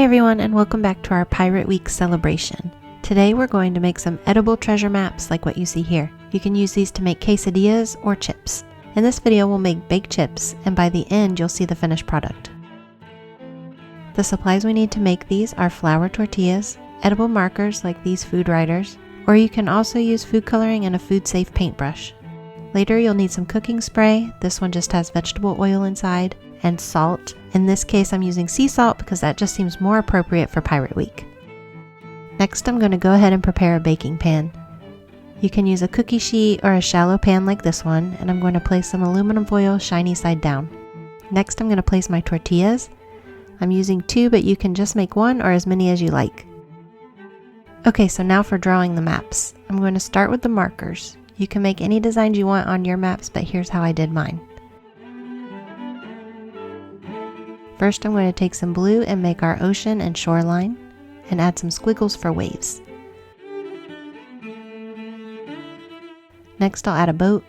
everyone, and welcome back to our Pirate Week celebration. Today we're going to make some edible treasure maps like what you see here. You can use these to make quesadillas or chips. In this video we'll make baked chips, and by the end you'll see the finished product. The supplies we need to make these are flour tortillas, edible markers like these food writers, or you can also use food coloring and a food-safe paintbrush. Later you'll need some cooking spray. This one just has vegetable oil inside, and salt. In this case I'm using sea salt because that just seems more appropriate for Pirate Week. Next I'm going to go ahead and prepare a baking pan. You can use a cookie sheet or a shallow pan like this one, and I'm going to place some aluminum foil shiny side down. Next I'm going to place my tortillas. I'm using 2, but you can just make 1 or as many as you like. Okay, so now for drawing the maps. I'm going to start with the markers. You can make any designs you want on your maps, but here's how I did mine. First I'm going to take some blue and make our ocean and shoreline, and add some squiggles for waves. Next I'll add a boat.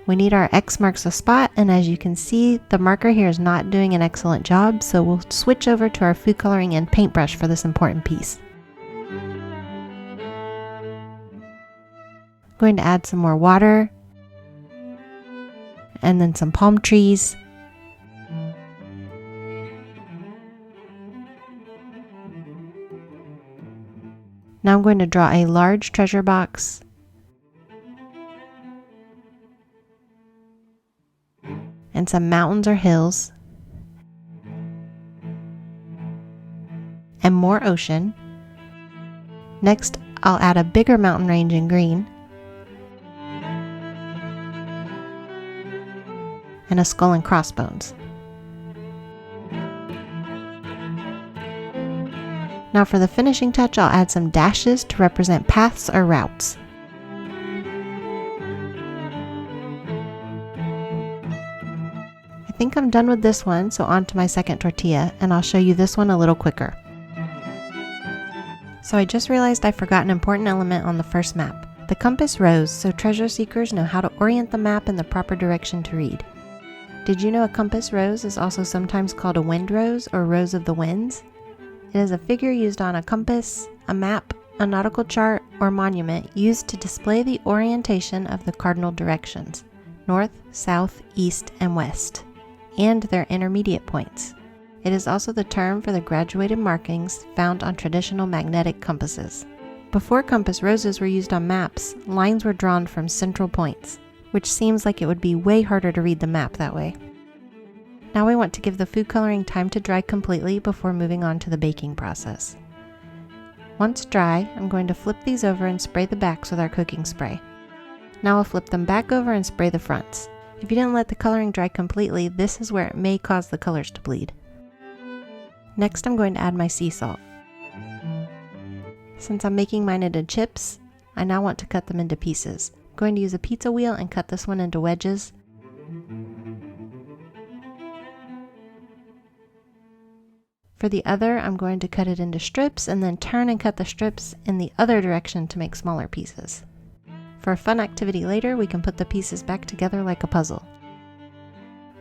We need our X marks the spot, and as you can see, the marker here is not doing an excellent job, so we'll switch over to our food coloring and paintbrush for this important piece. I'm going to add some more water, and then some palm trees. Now I'm going to draw a large treasure box, and some mountains or hills, and more ocean. Next, I'll add a bigger mountain range in green, and a skull and crossbones. Now for the finishing touch, I'll add some dashes to represent paths or routes. I think I'm done with this one, so on to my second tortilla, and I'll show you this one a little quicker. So I just realized I forgot an important element on the first map. The compass rose, so treasure seekers know how to orient the map in the proper direction to read. Did you know a compass rose is also sometimes called a wind rose or rose of the winds? It is a figure used on a compass, a map, a nautical chart, or monument used to display the orientation of the cardinal directions, north, south, east, and west, and their intermediate points. It is also the term for the graduated markings found on traditional magnetic compasses. Before compass roses were used on maps, lines were drawn from central points, which seems like it would be way harder to read the map that way. Now we want to give the food coloring time to dry completely before moving on to the baking process. Once dry, I'm going to flip these over and spray the backs with our cooking spray. Now I'll flip them back over and spray the fronts. If you didn't let the coloring dry completely, this is where it may cause the colors to bleed. Next I'm going to add my sea salt. Since I'm making mine into chips, I now want to cut them into pieces. I'm going to use a pizza wheel and cut this one into wedges. For the other, I'm going to cut it into strips and then turn and cut the strips in the other direction to make smaller pieces. For a fun activity later, we can put the pieces back together like a puzzle.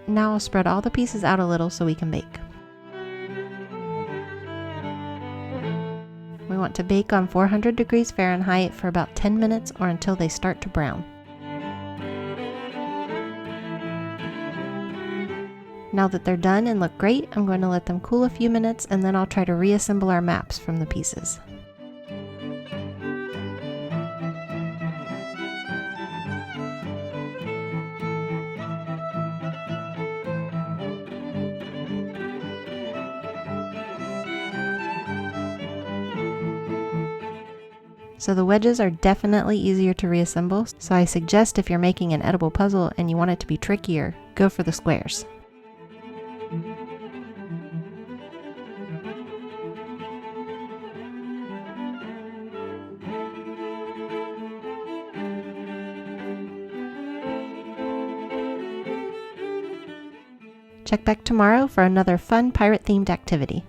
Now I'll spread all the pieces out a little so we can bake. We want to bake on 400 degrees Fahrenheit for about 10 minutes or until they start to brown. Now that they're done and look great, I'm going to let them cool a few minutes, and then I'll try to reassemble our maps from the pieces. So the wedges are definitely easier to reassemble, so I suggest if you're making an edible puzzle and you want it to be trickier, go for the squares. Check back tomorrow for another fun pirate-themed activity.